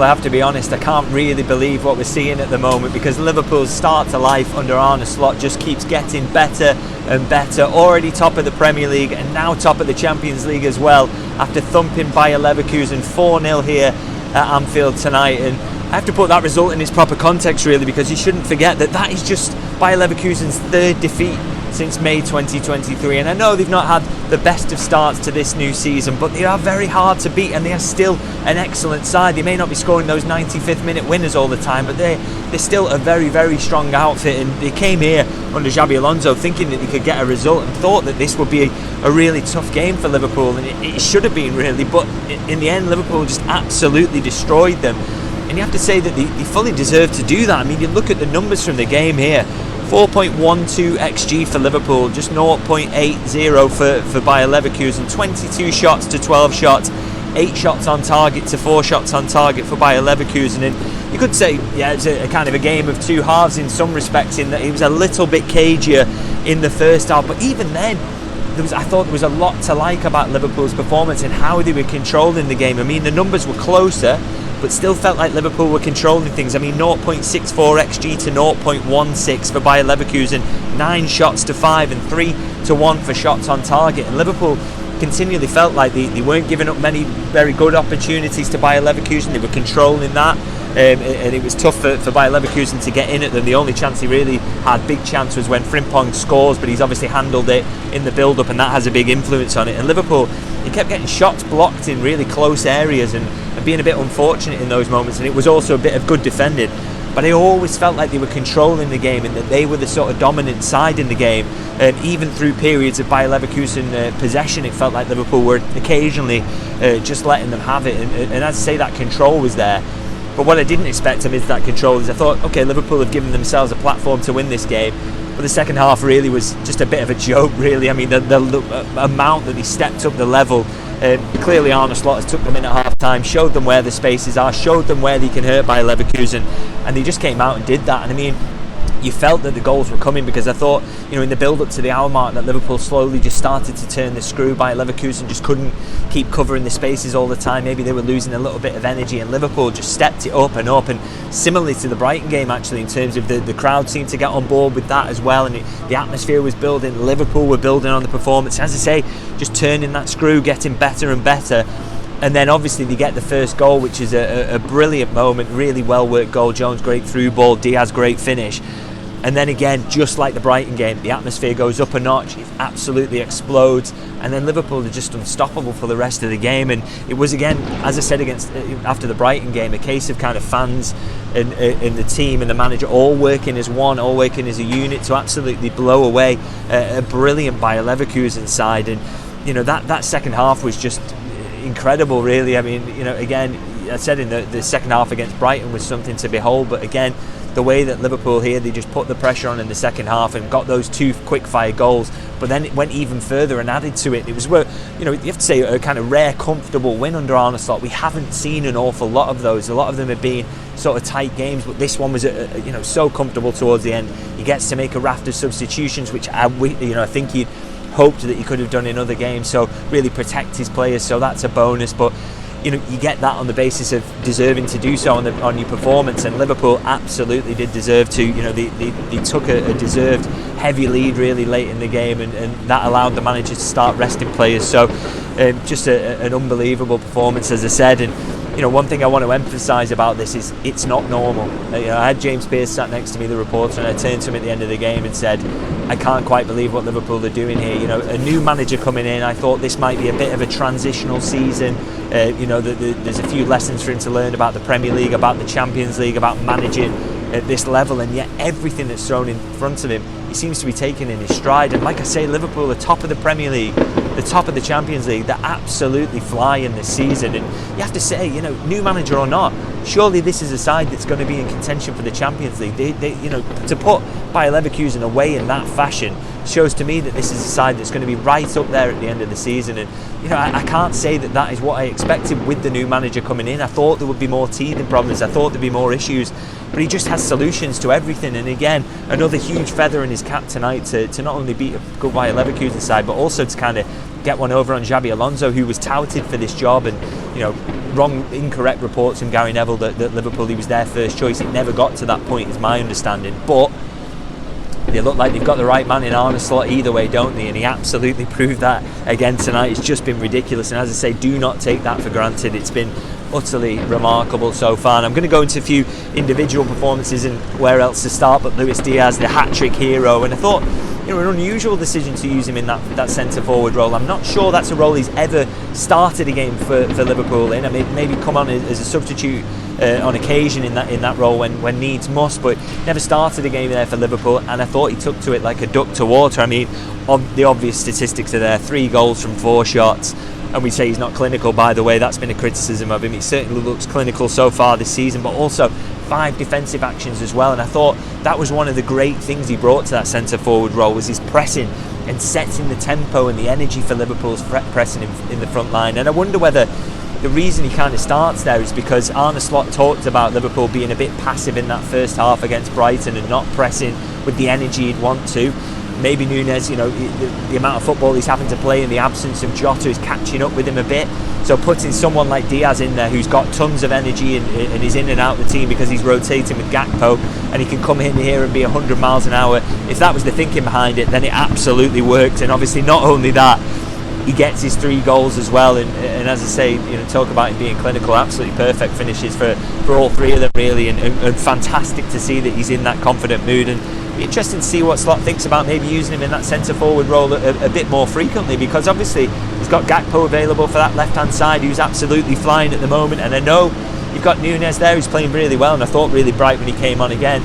Well, I have to be honest, I can't really believe what we're seeing at the moment, because Liverpool's start to life under Arne Slot just keeps getting better and better. Already top of the Premier League and now top of the Champions League as well, after thumping Bayer Leverkusen 4-0 here at Anfield tonight. And I have to put that result in its proper context, really, because you shouldn't forget that that is just Bayer Leverkusen's third defeat since May 2023, and I know they've not had the best of starts to this new season, but they are very hard to beat, and they are still an excellent side. They may not be scoring those 95th minute winners all the time, but they're still a very, very strong outfit, and they came here under Xabi Alonso thinking that they could get a result and thought that this would be a really tough game for Liverpool, and it should have been, really, but in the end Liverpool just absolutely destroyed them. And you have to say that they fully deserve to do that. I mean, you look at the numbers from the game here: 4.12 XG for Liverpool, just 0.80 for Bayer Leverkusen, 22 shots to 12 shots, 8 shots on target to 4 shots on target for Bayer Leverkusen. And you could say, yeah, it's a kind of a game of two halves in some respects, in that it was a little bit cagier in the first half, but even then, I thought there was a lot to like about Liverpool's performance and how they were controlling the game. I mean, the numbers were closer, but still felt like Liverpool were controlling things. I mean, 0.64 XG to 0.16 for Bayer Leverkusen, 9 shots to 5 and 3 to 1 for shots on target. And Liverpool continually felt like they weren't giving up many very good opportunities to Bayer Leverkusen. They were controlling that, and it was tough for Bayer Leverkusen to get in at them. The only chance he really had, big chance, was when Frimpong scores, but he's obviously handled it in the build-up, and that has a big influence on it. And Liverpool, he kept getting shots blocked in really close areas and being a bit unfortunate in those moments, and it was also a bit of good defending. But I always felt like they were controlling the game and that they were the sort of dominant side in the game. And even through periods of Bayer Leverkusen possession, it felt like Liverpool were occasionally just letting them have it. And as I say, that control was there. But what I didn't expect amidst that control is I thought, okay, Liverpool have given themselves a platform to win this game. But the second half really was just a bit of a joke, really. I mean, the amount that he stepped up the level. Clearly Arne Slot has took them in at half time, showed them where the spaces are, showed them where they can hurt Bayer Leverkusen, and they just came out and did that. And I mean, you felt that the goals were coming, because I thought, in the build-up to the hour mark, that Liverpool slowly just started to turn the screw. Bayer Leverkusen just couldn't keep covering the spaces all the time. Maybe they were losing a little bit of energy, and Liverpool just stepped it up. And similarly to the Brighton game, actually, in terms of the crowd seemed to get on board with that as well, and the atmosphere was building. Liverpool were building on the performance, as I say, just turning that screw, getting better and better. And then obviously they get the first goal, which is a brilliant moment, really well worked goal. Jones, great through ball, Diaz, great finish. And then again, just like the Brighton game, the atmosphere goes up a notch, it absolutely explodes, and then Liverpool are just unstoppable for the rest of the game. And it was, again, as I said, after the Brighton game, a case of kind of fans and the team and the manager all working as one, all working as a unit to absolutely blow away a brilliant Bayer Leverkusen side. And that second half was just incredible, really. I mean, again, I said in the second half against Brighton was something to behold, but again, the way that Liverpool here, they just put the pressure on in the second half and got those 2 quick-fire goals, but then it went even further and added to it. It was, you have to say, a kind of rare, comfortable win under Arne Slot. We haven't seen an awful lot of those. A lot of them have been sort of tight games, but this one was, so comfortable towards the end. He gets to make a raft of substitutions, which I think he'd hoped that he could have done in other games, so really protect his players, so that's a bonus. But you get that on the basis of deserving to do so on your performance, and Liverpool absolutely did deserve to. They took a deserved heavy lead really late in the game, and that allowed the manager to start resting players. So just an unbelievable performance, as I said. And one thing I want to emphasise about this is it's not normal. I had James Pearce sat next to me, the reporter, and I turned to him at the end of the game and said, I can't quite believe what Liverpool are doing here. A new manager coming in, I thought this might be a bit of a transitional season. There's a few lessons for him to learn about the Premier League, about the Champions League, about managing at this level, and yet everything that's thrown in front of him, he seems to be taking in his stride. And like I say, Liverpool are top of the Premier League, the top of the Champions League. They're absolutely flying this season, and you have to say, new manager or not, surely this is a side that's going to be in contention for the Champions League. They to put Bayer Leverkusen away in that fashion shows to me that this is a side that's going to be right up there at the end of the season. And I can't say that is what I expected with the new manager coming in. I thought there would be more teething problems, I thought there'd be more issues, but he just has solutions to everything. And again, another huge feather in his cap tonight to not only beat a good Bayer Leverkusen side, but also to kind of get one over on Xabi Alonso, who was touted for this job. And incorrect reports from Gary Neville that Liverpool, he was their first choice. It never got to that point, is my understanding. But they look like they've got the right man in Arne Slot either way, don't they? And he absolutely proved that again tonight. It's just been ridiculous. And as I say, do not take that for granted. It's been utterly remarkable so far. And I'm going to go into a few individual performances and where else to start. But Luis Diaz, the hat-trick hero. And I thought, an unusual decision to use him in that centre-forward role. I'm not sure that's a role he's ever started a game for Liverpool in. I mean, maybe come on as a substitute on occasion in that role when needs must, but never started a game there for Liverpool, and I thought he took to it like a duck to water. I mean, the obvious statistics are there: 3 goals from 4 shots. And we say he's not clinical, by the way. That's been a criticism of him. He certainly looks clinical so far this season, but also 5 defensive actions as well. And I thought that was one of the great things he brought to that centre-forward role, was his pressing and setting the tempo and the energy for Liverpool's pressing in the front line. And I wonder whether the reason he kind of starts there is because Arne Slot talked about Liverpool being a bit passive in that first half against Brighton and not pressing with the energy he'd want to. Maybe Núñez, the amount of football he's having to play in the absence of Jota is catching up with him a bit. So putting someone like Diaz in there who's got tons of energy and is in and out of the team because he's rotating with Gakpo, and he can come in here and be 100 miles an hour. If that was the thinking behind it, then it absolutely worked. And obviously not only that, he gets his 3 goals as well. And as I say, talk about him being clinical, absolutely perfect finishes for all 3 of them really, and fantastic to see that he's in that confident mood. And be interesting to see what Slot thinks about maybe using him in that centre-forward role a bit more frequently, because obviously he's got Gakpo available for that left-hand side, who's absolutely flying at the moment, and I know you've got Núñez there who's playing really well, and I thought really bright when he came on again,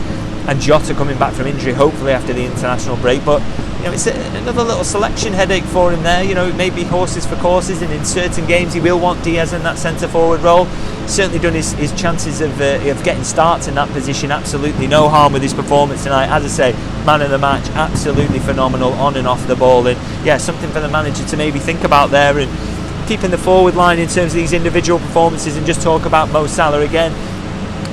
and Jota coming back from injury hopefully after the international break. But it's another little selection headache for him there. It may be horses for courses, and in certain games he will want Diaz in that centre-forward role. Certainly done his chances of getting starts in that position absolutely no harm with his performance tonight. As I say, man of the match, absolutely phenomenal on and off the ball, and yeah, something for the manager to maybe think about there. And keeping the forward line in terms of these individual performances, and just talk about Mo Salah again.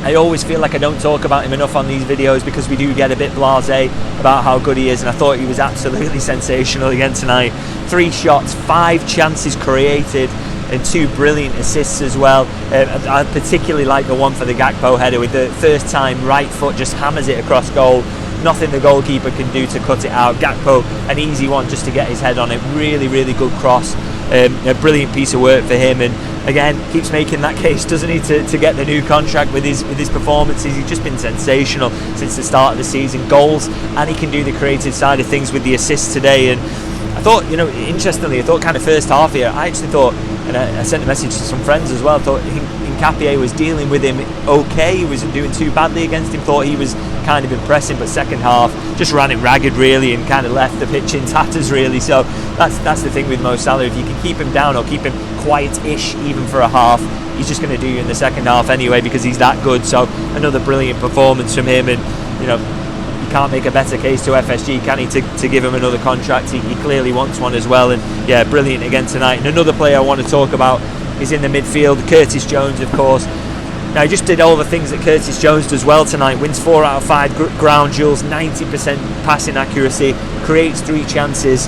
I always feel like I don't talk about him enough on these videos because we do get a bit blasé about how good he is, and I thought he was absolutely sensational again tonight. 3 shots, 5 chances created, and 2 brilliant assists as well. I particularly like the one for the Gakpo header with the first time right foot just hammers it across goal. Nothing the goalkeeper can do to cut it out. Gakpo, an easy one just to get his head on it. Really, really good cross. A brilliant piece of work for him, and again keeps making that case, doesn't he, to get the new contract with his performances. He's just been sensational since the start of the season. Goals, and he can do the creative side of things with the assists today. And I thought, interestingly, I thought kind of first half here, I actually thought, and I sent a message to some friends as well, I thought Nkapie was dealing with him okay. He wasn't doing too badly against him. Thought he was kind of impressive, but second half just ran it ragged really, and kind of left the pitch in tatters really. So that's the thing with Mo Salah. If you can keep him down or keep him quiet-ish even for a half, he's just going to do you in the second half anyway, because he's that good. So another brilliant performance from him, and you can't make a better case to FSG, can he, to give him another contract. He clearly wants one as well, and yeah, brilliant again tonight. And another player I want to talk about is in the midfield, Curtis Jones, of course. Now, he just did all the things that Curtis Jones does well tonight. Wins 4 out of 5 ground duels, 90% passing accuracy, creates 3 chances,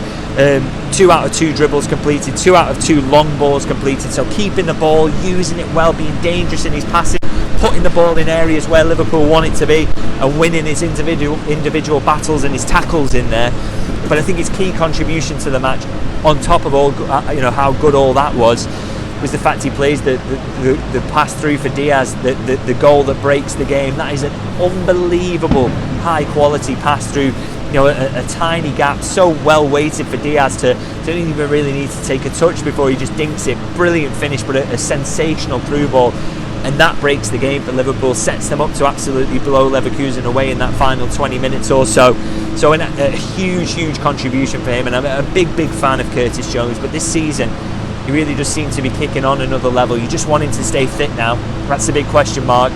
2 out of 2 dribbles completed, 2 out of 2 long balls completed. So keeping the ball, using it well, being dangerous in his passing, putting the ball in areas where Liverpool want it to be, and winning his individual battles and his tackles in there. But I think his key contribution to the match, on top of all, how good all that was the fact he plays the pass through for Diaz, the goal that breaks the game. That is an unbelievable high quality pass through, a tiny gap, so well weighted for Diaz to don't even really need to take a touch before he just dinks it. Brilliant finish, but a sensational through ball, and that breaks the game for Liverpool, sets them up to absolutely blow Leverkusen away in that final 20 minutes or so. So a huge contribution for him, and I'm a big fan of Curtis Jones. But this season he really just seems to be kicking on another level. You just want him to stay fit now. That's a big question mark.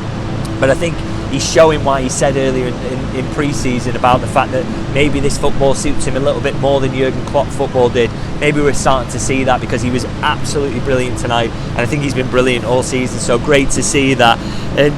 But I think he's showing why he said earlier in pre-season about the fact that maybe this football suits him a little bit more than Jurgen Klopp football did. Maybe we're starting to see that, because he was absolutely brilliant tonight, and I think he's been brilliant all season. So great to see that. And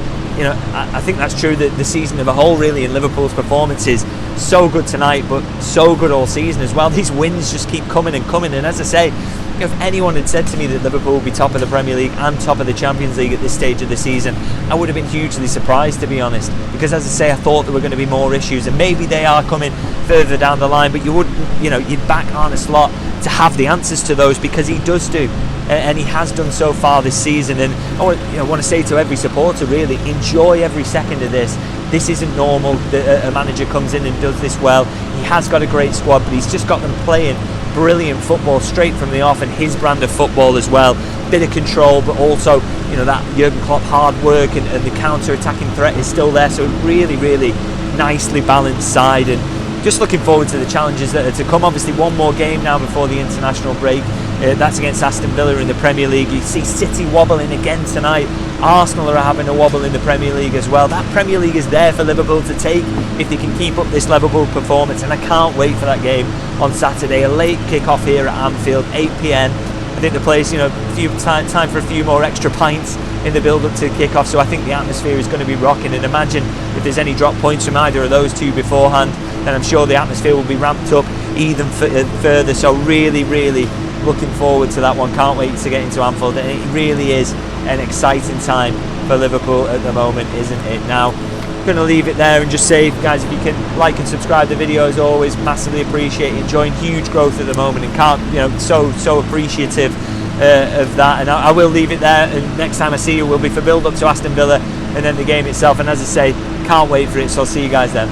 I think that's true that the season as a whole really, in Liverpool's performances. So good tonight, but so good all season as well. These wins just keep coming and coming, and as I say, if anyone had said to me that Liverpool would be top of the Premier League and top of the Champions League at this stage of the season, I would have been hugely surprised, to be honest, because as I say, I thought there were going to be more issues, and maybe they are coming further down the line, but you'd back Arne Slot to have the answers to those, because he does do, and he has done so far this season. And I want to say to every supporter, really, enjoy every second of this. This isn't normal that a manager comes in and does this well. He has got a great squad, but he's just got them playing brilliant football straight from the off, and his brand of football as well. Bit of control, but also that Jurgen Klopp hard work and the counter-attacking threat is still there. So really, really nicely balanced side, and just looking forward to the challenges that are to come. Obviously, one more game now before the international break. That's against Aston Villa in the Premier League. You see City wobbling again tonight. Arsenal are having a wobble in the Premier League as well. That Premier League is there for Liverpool to take if they can keep up this Liverpool performance, and I can't wait for that game on Saturday. A late kick-off here at Anfield, 8 p.m. I think the place, time for a few more extra pints in the build-up to kick-off, so I think the atmosphere is going to be rocking. And imagine if there's any drop points from either of those two beforehand, then I'm sure the atmosphere will be ramped up even further. So really, really looking forward to that one. Can't wait to get into Anfield, and it really is an exciting time for Liverpool at the moment, isn't it? Now, I'm going to leave it there and just say, guys, if you can like and subscribe the video, as always, massively appreciate it. Enjoying huge growth at the moment, and can't, so appreciative of that. And I will leave it there, and next time I see you will be for build up to Aston Villa and then the game itself. And as I say, can't wait for it, so I'll see you guys then.